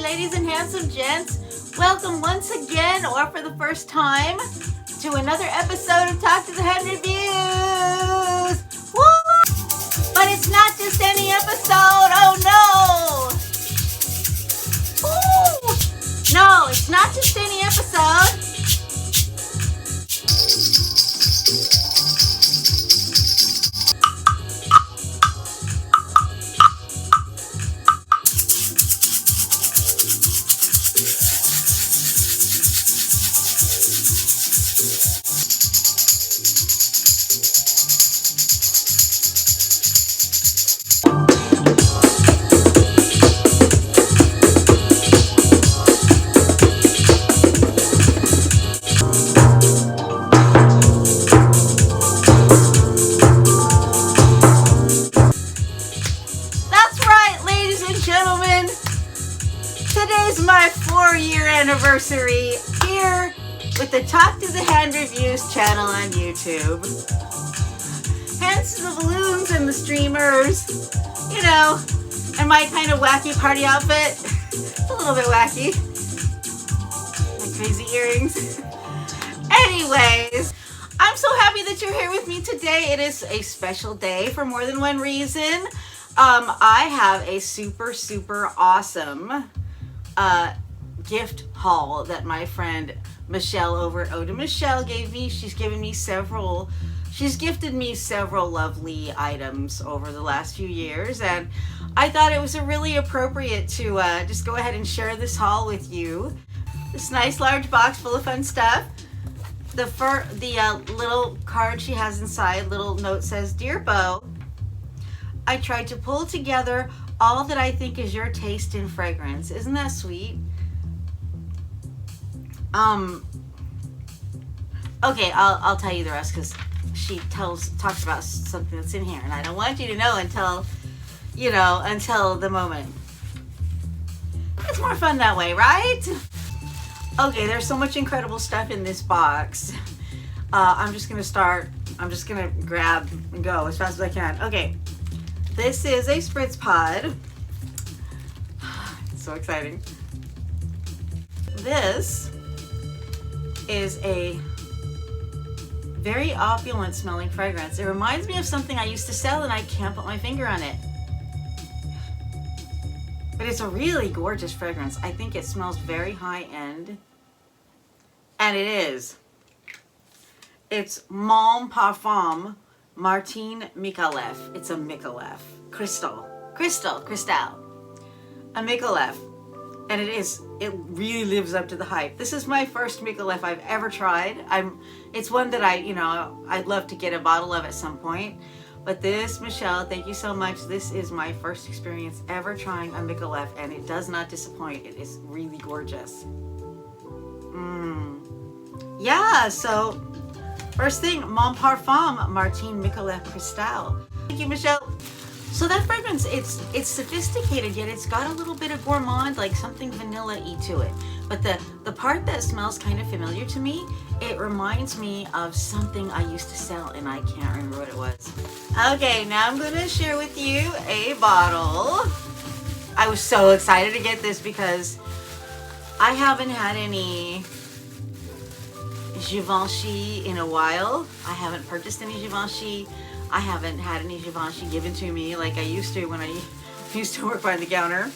ladies and handsome gents. Welcome once again, or for the first time, to another episode of Talk to the 100 Views. Woo! But it's not just any episode, oh no! Ooh. No, it's not just any episode. Anniversary here with the Talk to the 100 Views channel on YouTube. Hence the balloons and the streamers, you know, and my kind of wacky party outfit. It's a little bit wacky. My crazy earrings. Anyways, I'm so happy that you're here with me today. It is a special day for more than one reason. I have a super awesome gift haul that my friend Michelle over at Eau de Michele gave me. She's gifted me several lovely items over the last few years, and I thought it was a really appropriate to just go ahead and share this haul with you. This nice large box full of fun stuff. The little card she has inside, little note says, "Dear Beau, I tried to pull together all that I think is your taste in fragrance." Isn't that sweet? Okay, I'll tell you the rest because she talks about something that's in here, and I don't want you to know until the moment. It's more fun that way, right? Okay, there's so much incredible stuff in this box. I'm just gonna grab and go as fast as I can. Okay, this is a spritz pod. It's so exciting. This is a very opulent smelling fragrance. It reminds me of something I used to sell and I can't put my finger on it. But it's a really gorgeous fragrance. I think it smells very high end. And it is. It's Parfum M.Micallef. It's a Micallef. Cristal. A Micallef. And it really lives up to the hype. This is my first Micallef I've ever tried. It's one that I'd love to get a bottle of at some point. But this, Michelle, thank you so much. This is my first experience ever trying a Micallef, and it does not disappoint. It is really gorgeous. Yeah, so first thing, Mon Parfum M.Micallef Cristal. Thank you, Michelle. So that fragrance, it's sophisticated, yet it's got a little bit of gourmand, like something vanilla-y to it. But the part that smells kind of familiar to me, it reminds me of something I used to sell, and I can't remember what it was. Okay, now I'm going to share with you a bottle. I was so excited to get this because I haven't had any Givenchy in a while. I haven't purchased any Givenchy. I haven't had any Givenchy given to me like I used to when I used to work behind the counter.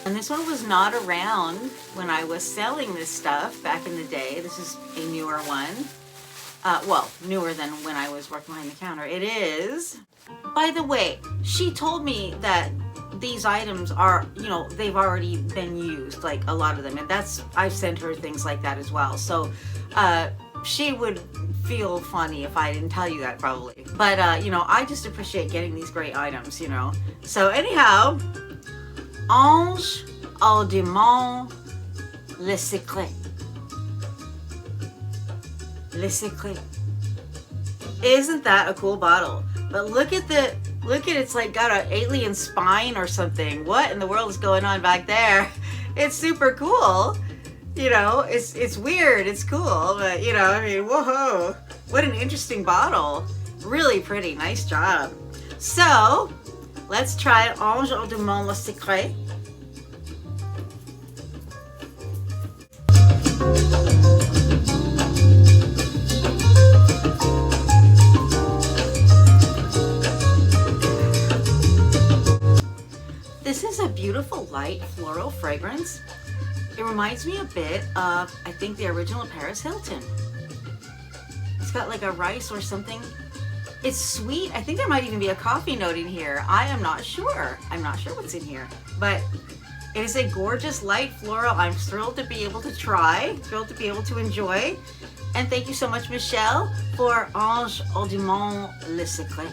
And this one was not around when I was selling this stuff back in the day. This is a newer one. Well, newer than when I was working behind the counter. It is. By the way, she told me that these items are, they've already been used, like a lot of them. And I've sent her things like that as well. So, she would feel funny if I didn't tell you that, probably. But, I just appreciate getting these great items, So anyhow, Ange, Eau de Michele. Le Secret. Isn't that a cool bottle? But look at it's like got an alien spine or something. What in the world is going on back there? It's super cool. It's weird, it's cool, but whoa, what an interesting bottle. Really pretty, nice job. So, let's try Ange Eau de Michele Le Secret. a beautiful light floral fragrance. It reminds me a bit of, I think, the original Paris Hilton. It's got like a rice or something. It's sweet. I think there might even be a coffee note in here. I am not sure. I'm not sure what's in here. But it is a gorgeous light floral. I'm thrilled to be able to try, thrilled to be able to enjoy. And thank you so much, Michelle, for Ange Eau de Michele.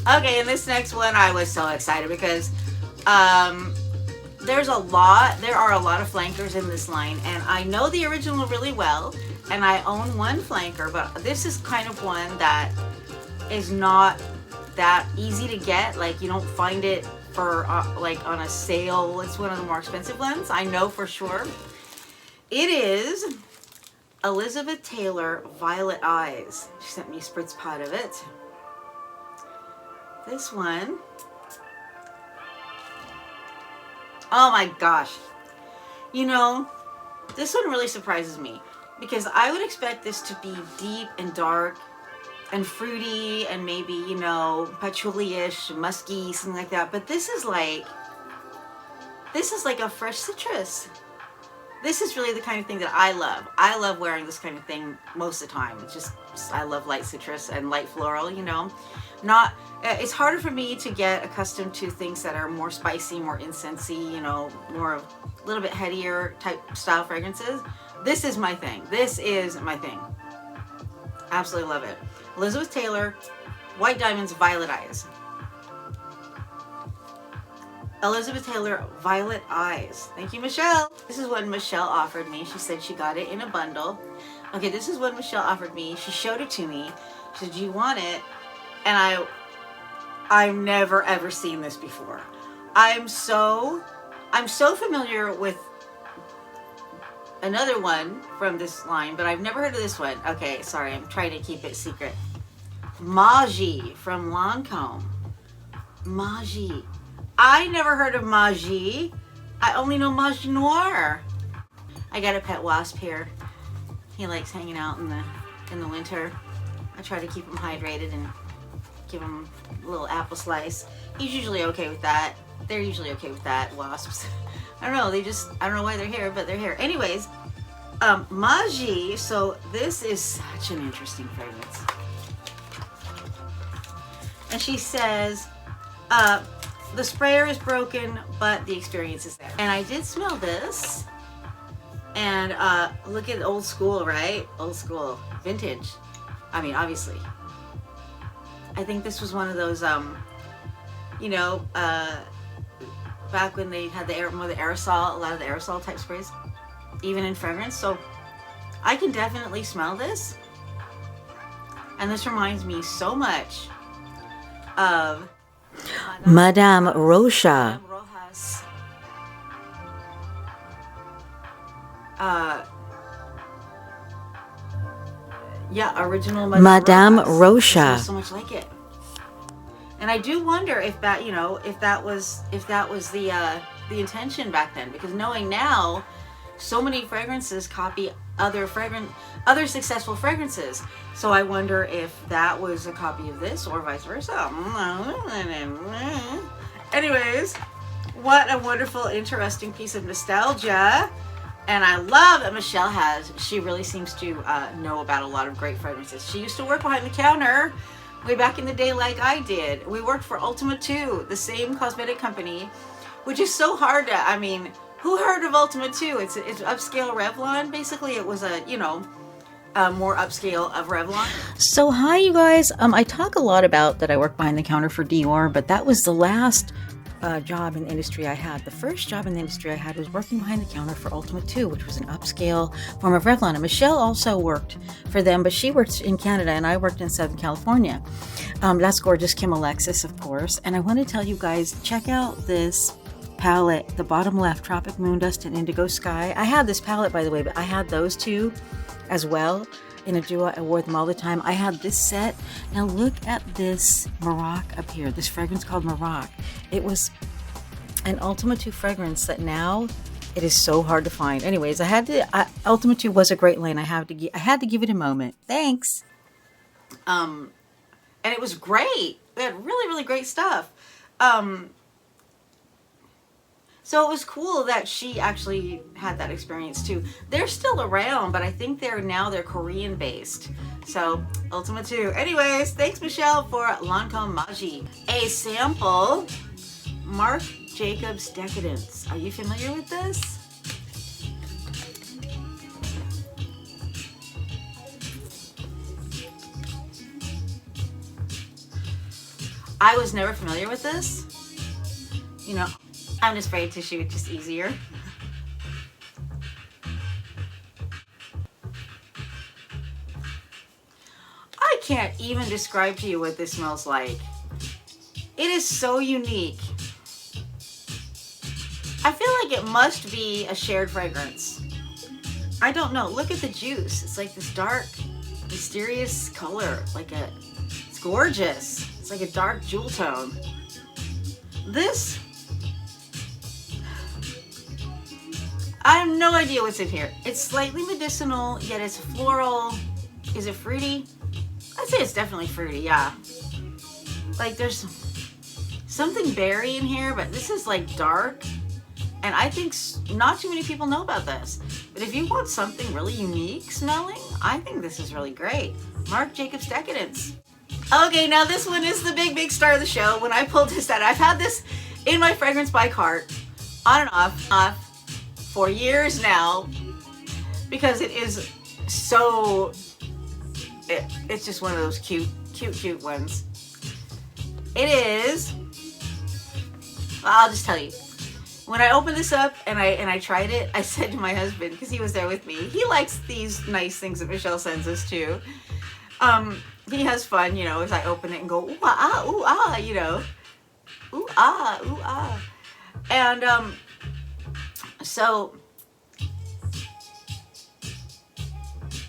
Okay, and this next one I was so excited because there are a lot of flankers in this line, and I know the original really well, and I own one flanker, but this is kind of one that is not that easy to get. Like, you don't find it for like on a sale. It's one of the more expensive ones, I know for sure. It is Elizabeth Taylor Violet Eyes. She sent me a spritz pot of it. This one, oh my gosh, you know, this one really surprises me because I would expect this to be deep and dark and fruity and maybe, you know, patchouli-ish, musky, something like that. But this is like a fresh citrus. This is really the kind of thing that I love. I love wearing this kind of thing most of the time. It's just, I love light citrus and light floral, you know. It's harder for me to get accustomed to things that are more spicy, more incensey, you know, more a little bit headier type style fragrances. This is my thing. This is my thing. Absolutely love it. Elizabeth Taylor, White Diamonds, Violet Eyes. Elizabeth Taylor, Violet Eyes. Thank you, Michelle. This is what Michelle offered me. She said she got it in a bundle. Okay, this is what Michelle offered me. She showed it to me. She said, do you want it? And I've never ever seen this before. I'm so familiar with another one from this line, but I've never heard of this one. Okay, sorry, I'm trying to keep it secret. Magie from Lancome. Magie. I never heard of Magie. I only know Magie Noir. I got a pet wasp here. He likes hanging out in the winter. I try to keep him hydrated and give him a little apple slice. He's usually okay with that. They're usually okay with that, wasps. I don't know, I don't know why they're here, but they're here. Anyways, Magie, so this is such an interesting fragrance. And she says, the sprayer is broken, but the experience is there. And I did smell this. And look at old school, right? Old school, vintage. I mean, obviously. I think this was one of those, you know, back when they had the aerosol, a lot of the aerosol type sprays, even in fragrance. So I can definitely smell this. And this reminds me so much of Madame Rocha. Yeah, original Madame Rocha. So much like it. And I do wonder if that, you know, if that was the intention back then, because knowing now, so many fragrances copy other successful fragrances. So I wonder if that was a copy of this or vice versa. Anyways, what a wonderful, interesting piece of nostalgia. And I love that Michelle she really seems to know about a lot of great fragrances. She used to work behind the counter way back in the day like I did. We worked for Ultima too, the same cosmetic company, which is so hard to, I mean, who heard of Ultima 2? It's upscale Revlon. Basically, it was a, you know, more upscale of Revlon. So hi, you guys. I talk a lot about that I work behind the counter for Dior, but that was the last job in the industry I had. The first job in the industry I had was working behind the counter for Ultima 2, which was an upscale form of Revlon. And Michelle also worked for them, but she worked in Canada and I worked in Southern California. That's gorgeous Kim Alexis, of course. And I want to tell you guys, check out this palette, the bottom left, Tropic Moon Dust and Indigo Sky. I had this palette, by the way, but I had those two as well in a duo. I wore them all the time. I had this set. Now look at this Marc up here, this fragrance called Marc. It was an Ultima 2 fragrance that now it is so hard to find. Anyways, Ultima 2 was a great line. I had to give it a moment. Thanks. And it was great. They had really, really great stuff. So it was cool that she actually had that experience too. They're still around, but I think they're Korean based. So Ultima 2. Anyways, thanks Michelle for Lancome Magie. A sample, Marc Jacobs Decadence. Are you familiar with this? I was never familiar with this. You know, I'm just afraid to shoot just easier. I can't even describe to you what this smells like. It is so unique. I feel like it must be a shared fragrance. I don't know. Look at the juice. It's like this dark, mysterious color. It's gorgeous. It's like a dark jewel tone. This, I have no idea what's in here. It's slightly medicinal, yet it's floral. Is it fruity? I'd say it's definitely fruity, yeah. Like there's something berry in here, but this is like dark. And I think not too many people know about this. But if you want something really unique smelling, I think this is really great. Marc Jacobs Decadence. Okay, now this one is the big star of the show. When I pulled this out, I've had this in my fragrance by cart on and off for years now because it is so, it's just one of those cute ones. It is, I'll just tell you. When I opened this up and I tried it, I said to my husband, because he was there with me, he likes these nice things that Michelle sends us too. He has fun, you know, as I open it and go, ooh ah, you know, ooh ah. And so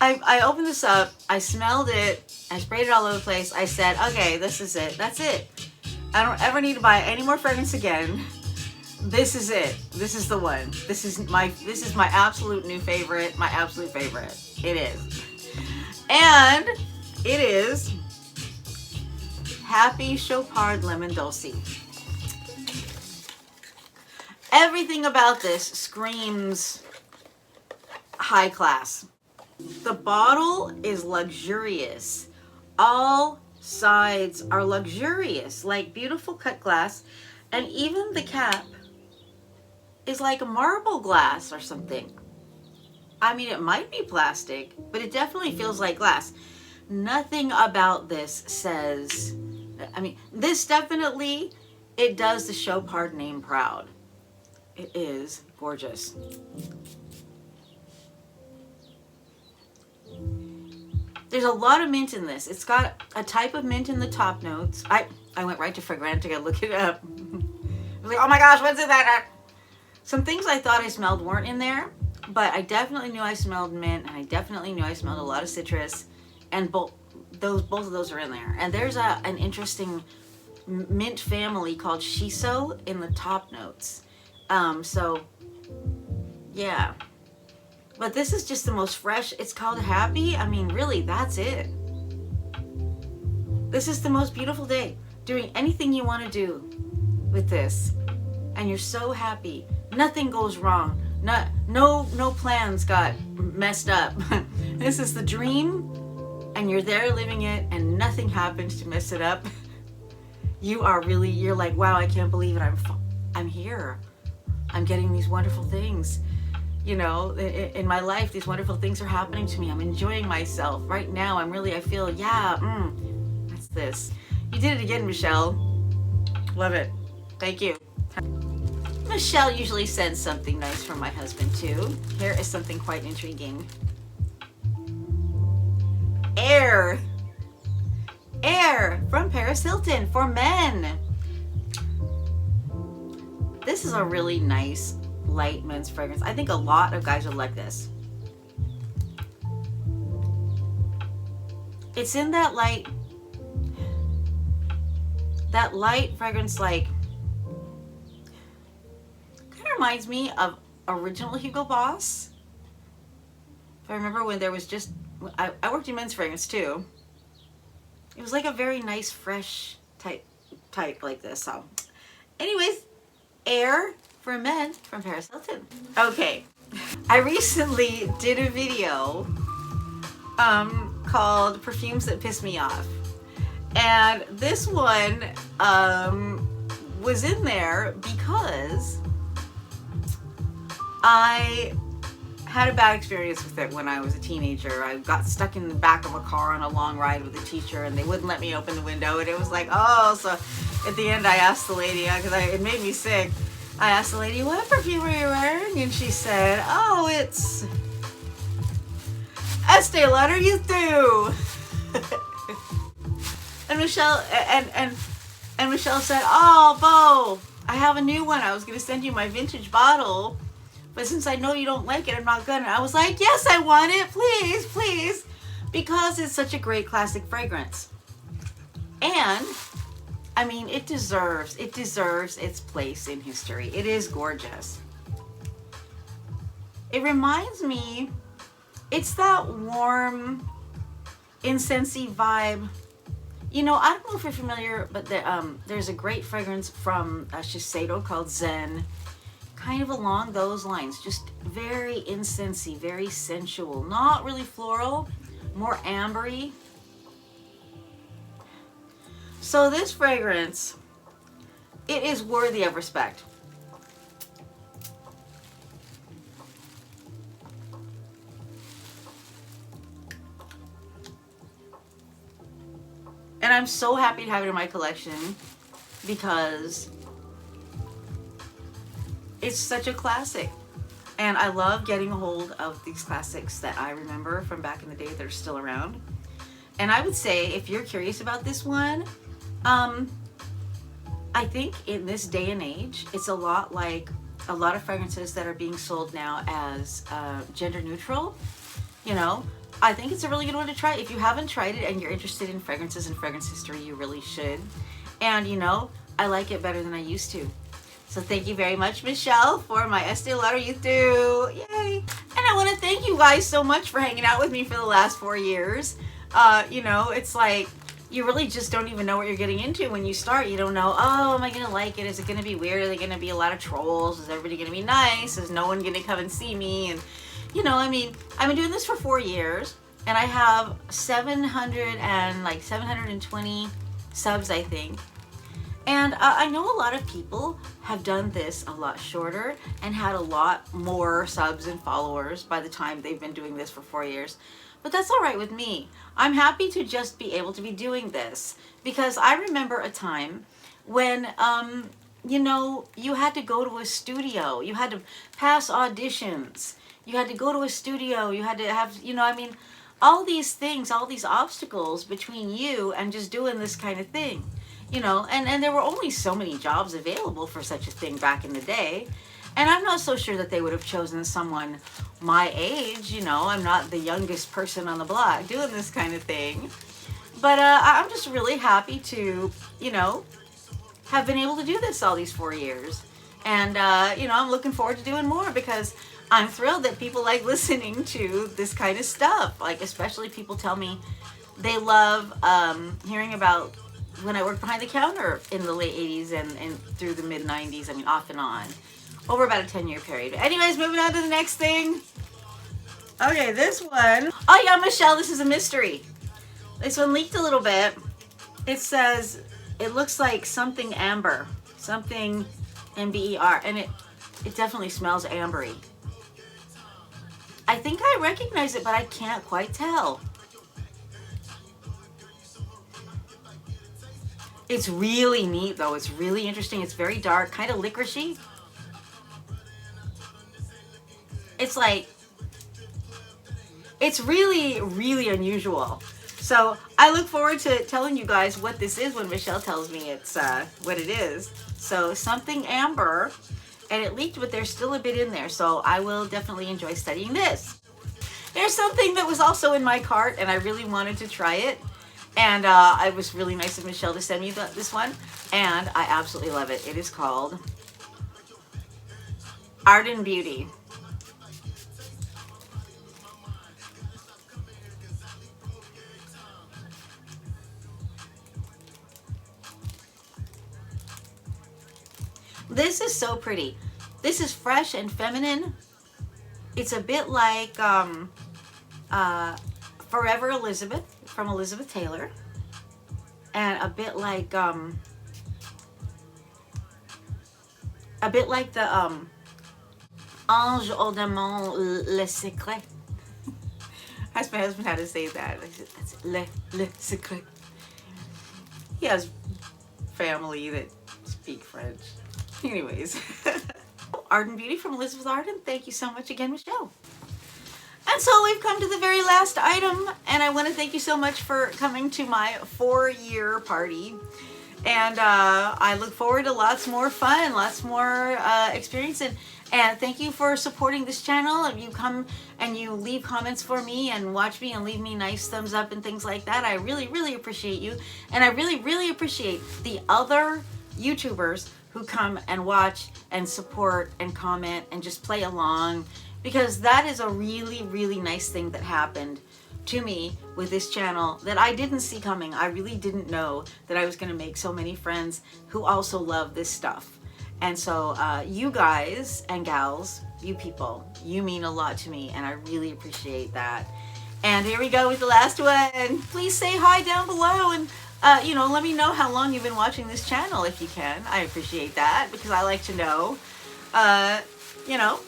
I opened this up, I smelled it, I sprayed it all over the place. I said, okay, this is it, that's it. I don't ever need to buy any more fragrance again. This is it. This is the one. This is my absolute new favorite. My absolute favorite. It is. And it is Happy Chopard Lemon Dulci. Everything about this screams high class. The bottle is luxurious. All sides are luxurious, like beautiful cut glass, and even the cap is like a marble glass or something. I mean, it might be plastic, but it definitely feels like glass. Nothing about this says, I mean, this definitely, it does the Chopard name proud. It is gorgeous. There's a lot of mint in this. It's got a type of mint in the top notes. I went right to Fragrantica to look it up. I was like, oh my gosh, what's in that? Some things I thought I smelled weren't in there, but I definitely knew I smelled mint, and I definitely knew I smelled a lot of citrus, and both of those are in there. And there's an interesting mint family called Shiso in the top notes. So yeah, but this is just the most fresh. It's called Happy. I mean, really, that's it. This is the most beautiful day. Doing anything you want to do with this, and you're so happy. Nothing goes wrong. No plans got messed up. This is the dream, and you're there living it, and nothing happens to mess it up. You're like, wow, I can't believe it. I'm here. I'm getting these wonderful things. You know, in my life, these wonderful things are happening to me. I'm enjoying myself right now. I feel, yeah, that's this. You did it again, Michelle. Love it. Thank you. Michelle usually sends something nice for my husband too. Here is something quite intriguing. Heir from Paris Hilton for men. This is a really nice light men's fragrance. I think a lot of guys would like this. It's in that light fragrance, like, kind of reminds me of original Hugo Boss. If I remember when there was just, I worked in men's fragrance too. It was like a very nice, fresh type like this. So anyways, Heir for men from Paris Hilton. Okay, I recently did a video called Perfumes That Piss Me Off. And this one was in there because I had a bad experience with it when I was a teenager. I got stuck in the back of a car on a long ride with a teacher and they wouldn't let me open the window, and it was like, oh, so at the end I asked the lady, because it made me sick, I asked the lady, what perfume are you wearing? And she said, oh, it's Estee Lauder You Do. And Michelle and Michelle said, oh, Bo, I have a new one. I was going to send you my vintage bottle, but since I know you don't like it, I'm not gonna. I was like, yes, I want it, please, please, because it's such a great classic fragrance. And I mean, it deserves its place in history. It is gorgeous. It reminds me, it's that warm, incensey vibe. You know, I don't know if you're familiar, but there's a great fragrance from Shiseido called Zen. Kind of along those lines, just very incensey, very sensual, not really floral, more ambery. So this fragrance, it is worthy of respect. And I'm so happy to have it in my collection because it's such a classic. And I love getting a hold of these classics that I remember from back in the day that are still around. And I would say, if you're curious about this one, I think in this day and age, it's a lot like a lot of fragrances that are being sold now as gender neutral. You know, I think it's a really good one to try. If you haven't tried it and you're interested in fragrances and fragrance history, you really should. And you know, I like it better than I used to. So thank you very much, Michelle, for my Estee Lauder You Do. Yay! And I want to thank you guys so much for hanging out with me for the last 4 years. You know, it's like you really just don't even know what you're getting into when you start. You don't know, oh, am I going to like it? Is it going to be weird? Are there going to be a lot of trolls? Is everybody going to be nice? Is no one going to come and see me? And, you know, I mean, I've been doing this for 4 years, and I have 720 subs, I think. And I know a lot of people have done this a lot shorter and had a lot more subs and followers by the time they've been doing this for 4 years. But that's all right with me. I'm happy to just be able to be doing this because I remember a time when, you know, you had to go to a studio. You had to pass auditions. You had to go to a studio. You had to have, you know, I mean, all these things, all these obstacles between you and just doing this kind of thing. You know, and there were only so many jobs available for such a thing back in the day. And I'm not so sure that they would have chosen someone my age. You know, I'm not the youngest person on the block doing this kind of thing. But I'm just really happy to, you know, have been able to do this all these 4 years. And, you know, I'm looking forward to doing more because I'm thrilled that people like listening to this kind of stuff. Like, especially people tell me they love hearing about when I worked behind the counter in the late 80s and through the mid 90s, I mean, off and on, over about a 10-year period. But anyways, moving on to the next thing. Okay, this one. Oh yeah, Michelle, this is a mystery. This one leaked a little bit. It says, it looks like something amber, something M-B-E-R, and it definitely smells ambery. I think I recognize it, but I can't quite tell. It's really neat though. It's really interesting. It's very dark, kind of licoricey. It's like, it's really, really unusual. So I look forward to telling you guys what this is when Michelle tells me it's what it is. So something amber, and it leaked, but there's still a bit in there. So I will definitely enjoy studying this. There's something that was also in my cart and I really wanted to try it. And it was really nice of Michelle to send me this one. And I absolutely love it. It is called Arden Beauty. This is so pretty. This is fresh and feminine. It's a bit like Forever Elizabeth from Elizabeth Taylor, and a bit like the Ange Eau de Michele Secret. Asked my husband how to say that. That's le secret. He has family that speak French. Anyways. Arden Beauty from Elizabeth Arden. Thank you so much again, Michelle. And so we've come to the very last item, and I want to thank you so much for coming to my 4-year party. And I look forward to lots more fun, lots more experience. And thank you for supporting this channel. You come and you leave comments for me and watch me and leave me nice thumbs up and things like that. I really, really appreciate you. And I really, really appreciate the other YouTubers who come and watch and support and comment and just play along, because that is a really, really nice thing that happened to me with this channel that I didn't see coming. I really didn't know that I was going to make so many friends who also love this stuff. And so you guys and gals, you people, you mean a lot to me, and I really appreciate that. And here we go with the last one. Please say hi down below, and you know, let me know how long you've been watching this channel if you can. I appreciate that, because I like to know, you know,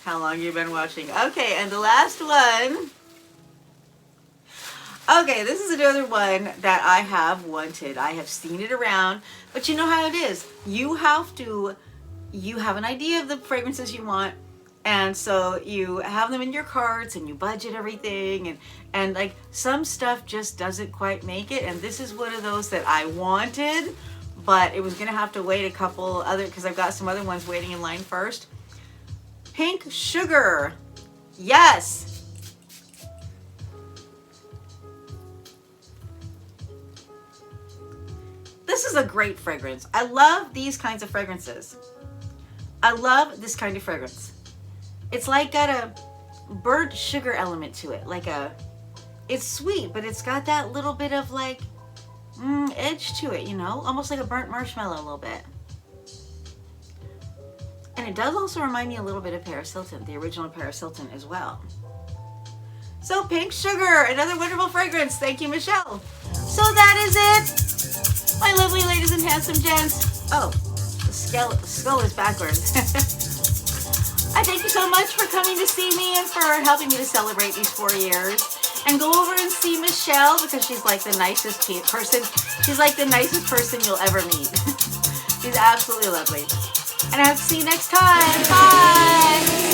how long you've been watching. Okay, and the last one. Okay, this is another one that I have wanted. I have seen it around, but you know how it is. You have an idea of the fragrances you want, and so you have them in your carts and you budget everything, and like some stuff just doesn't quite make it, and this is one of those that I wanted, but it was gonna have to wait a couple other, because I've got some other ones waiting in line first. Pink Sugar. Yes. This is a great fragrance. I love these kinds of fragrances. I love this kind of fragrance. It's like got a burnt sugar element to it. It's sweet, but it's got that little bit of like edge to it, you know? Almost like a burnt marshmallow a little bit. And it does also remind me a little bit of Paris Hilton, the original Paris Hilton as well. So Pink Sugar, another wonderful fragrance. Thank you, Michelle. So that is it. My lovely ladies and handsome gents. Oh, the skull is backwards. I thank you so much for coming to see me and for helping me to celebrate these 4 years. And go over and see Michelle, because she's like the nicest person. She's like the nicest person you'll ever meet. She's absolutely lovely. And I hope to see you next time. Bye!